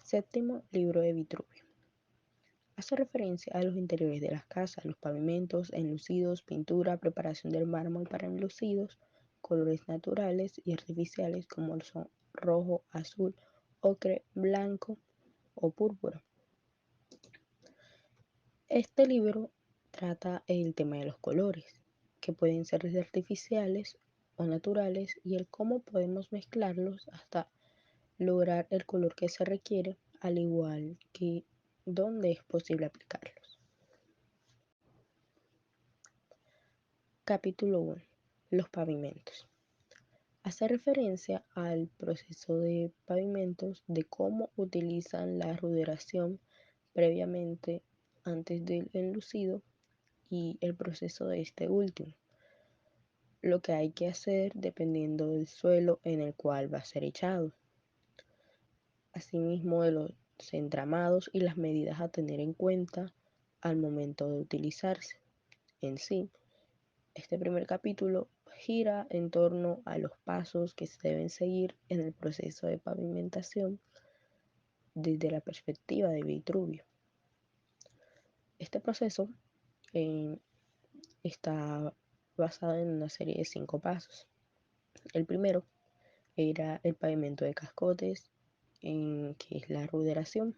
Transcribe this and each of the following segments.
Séptimo libro de Vitruvio. Hace referencia a los interiores de las casas, los pavimentos, enlucidos, pintura, preparación del mármol para enlucidos, colores naturales y artificiales como son rojo, azul, ocre, blanco o púrpura. Este libro trata el tema de los colores, que pueden ser desde artificiales o naturales, y el cómo podemos mezclarlos hasta lograr el color que se requiere, al igual que dónde es posible aplicarlos. Capítulo 1. Los pavimentos. Hace referencia al proceso de pavimentos, de cómo utilizan la ruderación previamente antes del enlucido y el proceso de este último. Lo que hay que hacer dependiendo del suelo en el cual va a ser echado. Asimismo de los entramados y las medidas a tener en cuenta al momento de utilizarse. En sí, este primer capítulo gira en torno a los pasos que se deben seguir en el proceso de pavimentación desde la perspectiva de Vitruvio. Este proceso eh, está basado en una serie de 5 pasos. El primero era el pavimento de cascotes, que es la ruderación.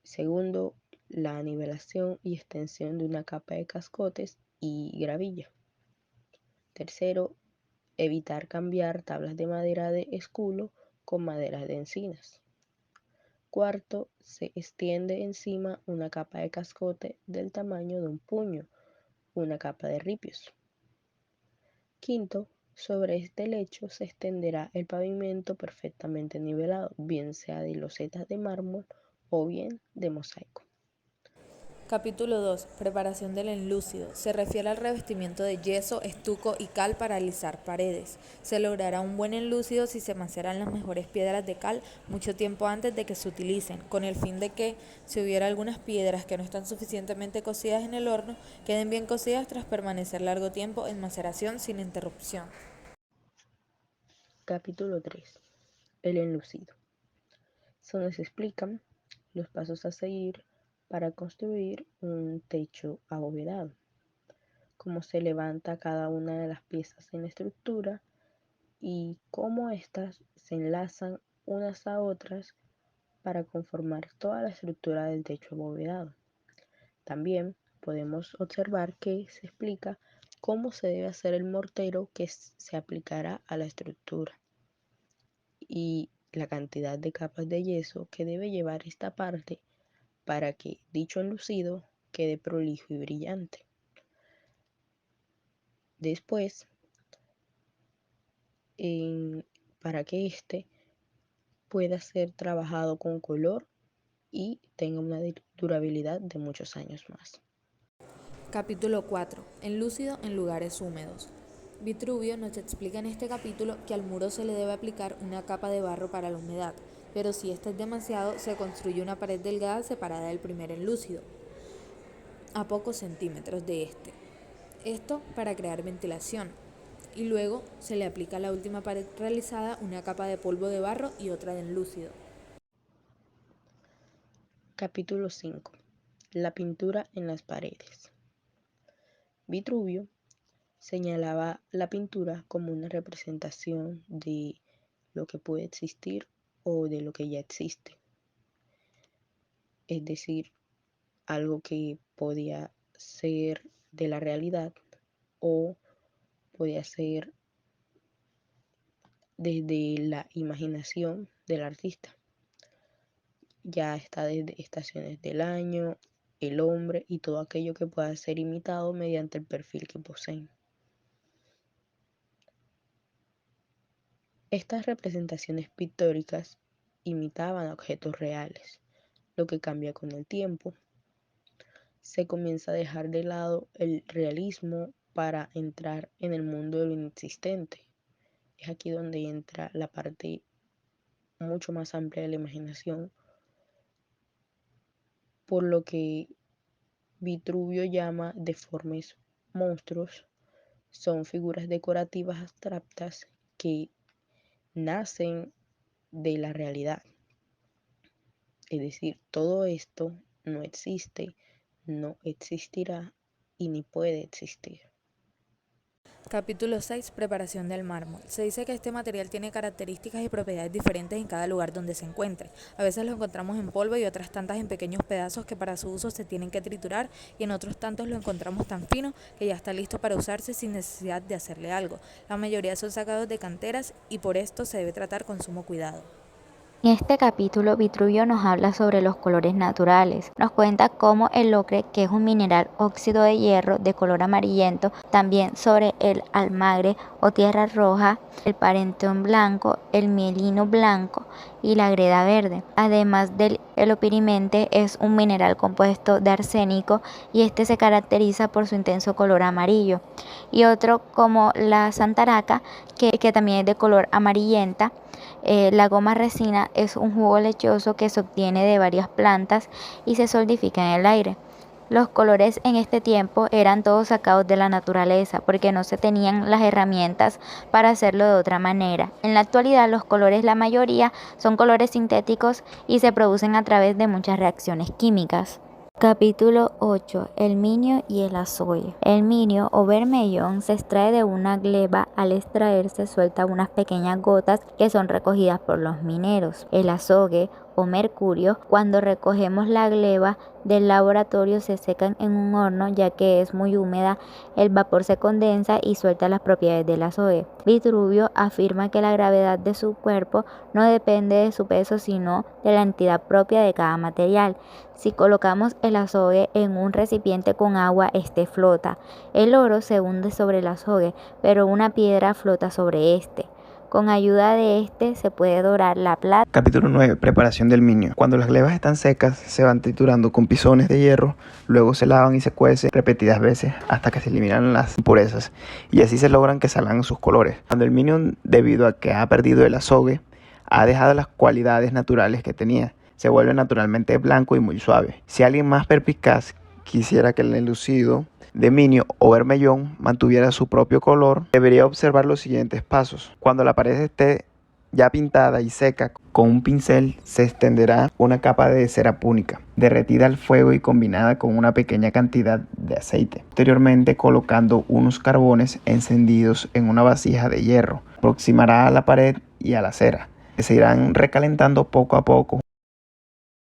Segundo, la nivelación y extensión de una capa de cascotes y gravilla. Tercero, evitar cambiar tablas de madera de esculo con maderas de encinas. Cuarto, se extiende encima una capa de cascote del tamaño de un puño, una capa de ripios. Quinto, sobre este lecho se extenderá el pavimento perfectamente nivelado, bien sea de losetas de mármol o bien de mosaico. Capítulo 2. Preparación del enlúcido. Se refiere al revestimiento de yeso, estuco y cal para alisar paredes. Se logrará un buen enlúcido si se maceran las mejores piedras de cal mucho tiempo antes de que se utilicen, con el fin de que, si hubiera algunas piedras que no están suficientemente cocidas en el horno, queden bien cocidas tras permanecer largo tiempo en maceración sin interrupción. Capítulo 3. El enlucido. Donde se explican los pasos a seguir para construir un techo abovedado, cómo se levanta cada una de las piezas en la estructura y cómo éstas se enlazan unas a otras para conformar toda la estructura del techo abovedado. También podemos observar que se explica cómo se debe hacer el mortero que se aplicará a la estructura y la cantidad de capas de yeso que debe llevar esta parte para que dicho enlucido quede prolijo y brillante. Después, para que éste pueda ser trabajado con color y tenga una durabilidad de muchos años más. Capítulo 4. Enlúcido en lugares húmedos. Vitruvio nos explica en este capítulo que al muro se le debe aplicar una capa de barro para la humedad, pero si esta es demasiado, se construye una pared delgada separada del primer enlúcido, a pocos centímetros de este. Esto para crear ventilación. Y luego se le aplica a la última pared realizada una capa de polvo de barro y otra de enlúcido. Capítulo 5. La pintura en las paredes. Vitruvio señalaba la pintura como una representación de lo que puede existir o de lo que ya existe, es decir, algo que podía ser de la realidad o podía ser desde la imaginación del artista. Ya está desde estaciones del año, el hombre y todo aquello que pueda ser imitado mediante el perfil que poseen. Estas representaciones pictóricas imitaban objetos reales, lo que cambia con el tiempo. Se comienza a dejar de lado el realismo para entrar en el mundo de lo inexistente. Es aquí donde entra la parte mucho más amplia de la imaginación, por lo que Vitruvio llama deformes monstruos. Son figuras decorativas abstractas que nacen de la realidad, Es decir, todo esto no existe, no existirá y ni puede existir. Capítulo 6. Preparación del mármol. Se dice que este material tiene características y propiedades diferentes en cada lugar donde se encuentre. A veces lo encontramos en polvo y otras tantas en pequeños pedazos que para su uso se tienen que triturar, y en otros tantos lo encontramos tan fino que ya está listo para usarse sin necesidad de hacerle algo. La mayoría son sacados de canteras y por esto se debe tratar con sumo cuidado. En este capítulo, Vitruvio nos habla sobre los colores naturales. Nos cuenta cómo el ocre, que es un mineral óxido de hierro de color amarillento, también sobre el almagre o tierra roja, el parenteón blanco, el mielino blanco y la greda verde. Además del elopirimente, es un mineral compuesto de arsénico y este se caracteriza por su intenso color amarillo. Y otro como la santaraca, que también es de color amarillenta. La goma resina es un jugo lechoso que se obtiene de varias plantas y se solidifica en el aire. Los colores en este tiempo eran todos sacados de la naturaleza porque no se tenían las herramientas para hacerlo de otra manera. En la actualidad los colores, la mayoría, son colores sintéticos y se producen a través de muchas reacciones químicas. Capítulo 8. El minio y el azogue. El minio o bermellón se extrae de una gleba. Al extraerse suelta unas pequeñas gotas que son recogidas por los mineros. El azogue o mercurio, cuando recogemos la gleba del laboratorio, se secan en un horno ya que es muy húmeda, el vapor se condensa y suelta las propiedades del azogue. Vitruvio afirma que la gravedad de su cuerpo no depende de su peso sino de la entidad propia de cada material. Si colocamos el azogue en un recipiente con agua, este flota. El oro se hunde sobre el azogue, pero una piedra flota sobre este. Con ayuda de este se puede dorar la plata. Capítulo 9. Preparación del minio. Cuando las glebas están secas, se van triturando con pisones de hierro, luego se lavan y se cuecen repetidas veces hasta que se eliminan las impurezas y así se logran que salgan sus colores. Cuando el minio, debido a que ha perdido el azogue, ha dejado las cualidades naturales que tenía, se vuelve naturalmente blanco y muy suave. Si alguien más perspicaz quisiera que el enlucido de minio o bermellón mantuviera su propio color, debería observar los siguientes pasos. Cuando la pared esté ya pintada y seca, con un pincel se extenderá una capa de cera púnica, derretida al fuego y combinada con una pequeña cantidad de aceite. Posteriormente, colocando unos carbones encendidos en una vasija de hierro, aproximará a la pared y a la cera, que se irán recalentando poco a poco.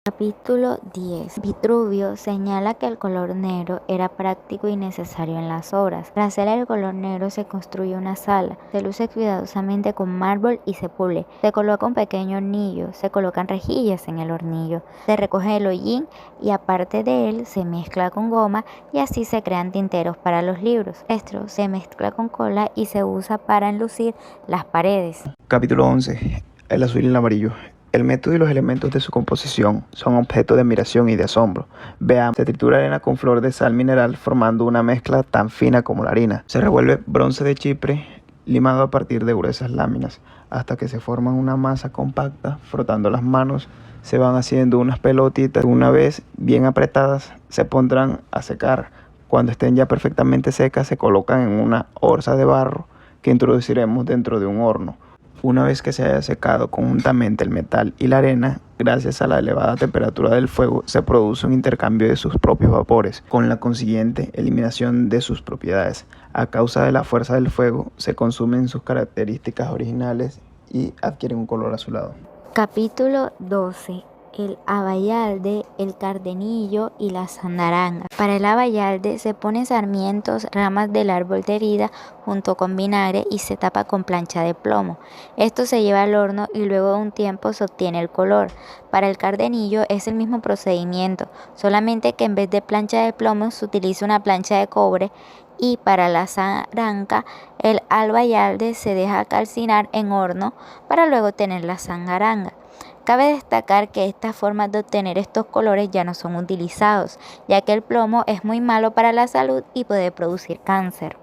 Capítulo 10. Vitruvio señala que el color negro era práctico y necesario en las obras. Para hacer el color negro se construye una sala, se luce cuidadosamente con mármol y se pule. Se coloca un pequeño hornillo, se colocan rejillas en el hornillo, se recoge el hollín y aparte de él se mezcla con goma y así se crean tinteros para los libros. Esto se mezcla con cola y se usa para enlucir las paredes. Capítulo 11. El azul y el amarillo. El método y los elementos de su composición son objeto de admiración y de asombro. Veamos, se tritura arena con flor de sal mineral formando una mezcla tan fina como la harina. Se revuelve bronce de Chipre limado a partir de gruesas láminas hasta que se forman una masa compacta. Frotando las manos se van haciendo unas pelotitas. Una vez bien apretadas se pondrán a secar. Cuando estén ya perfectamente secas se colocan en una orza de barro que introduciremos dentro de un horno. Una vez que se haya secado conjuntamente el metal y la arena, gracias a la elevada temperatura del fuego, se produce un intercambio de sus propios vapores, con la consiguiente eliminación de sus propiedades. A causa de la fuerza del fuego, se consumen sus características originales y adquieren un color azulado. Capítulo 12. El abayalde, el cardenillo y la sandaranga. Para el abayalde se ponen sarmientos, ramas del árbol de herida junto con vinagre y se tapa con plancha de plomo. Esto se lleva al horno y luego de un tiempo se obtiene el color. Para el cardenillo es el mismo procedimiento, solamente que en vez de plancha de plomo se utiliza una plancha de cobre. Y para la sandaranga, el albayalde se deja calcinar en horno para luego tener la sandaranga. Cabe destacar que estas formas de obtener estos colores ya no son utilizados, ya que el plomo es muy malo para la salud y puede producir cáncer.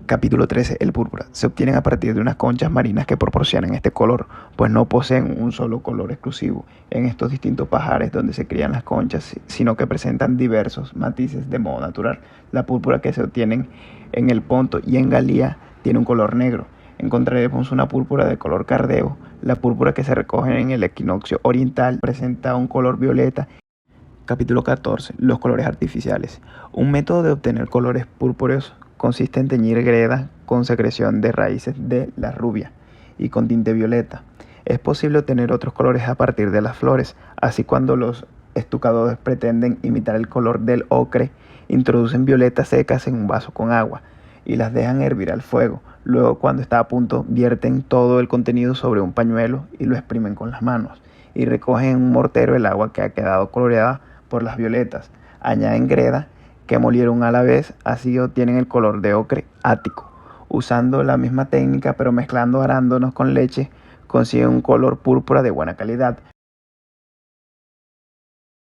Capítulo 13. El púrpura. Se obtienen a partir de unas conchas marinas que proporcionan este color, pues no poseen un solo color exclusivo en estos distintos pajares donde se crían las conchas, sino que presentan diversos matices de modo natural. La púrpura que se obtienen en el Ponto y en Galía tiene un color negro. encontraremos una púrpura de color cardeo. La púrpura que se recoge en el equinoccio oriental presenta un color violeta. Capítulo 14. Los colores artificiales. Un método de obtener colores purpúreos consiste en teñir greda con secreción de raíces de la rubia y con tinte violeta. Es posible obtener otros colores a partir de las flores. Así, cuando los estucadores pretenden imitar el color del ocre, introducen violetas secas en un vaso con agua y las dejan hervir al fuego. Luego, cuando está a punto, vierten todo el contenido sobre un pañuelo y lo exprimen con las manos y recogen en un mortero el agua que ha quedado coloreada por las violetas. Añaden greda que molieron a la vez, así obtienen el color de ocre ático. Usando la misma técnica pero mezclando arándanos con leche, consiguen un color púrpura de buena calidad.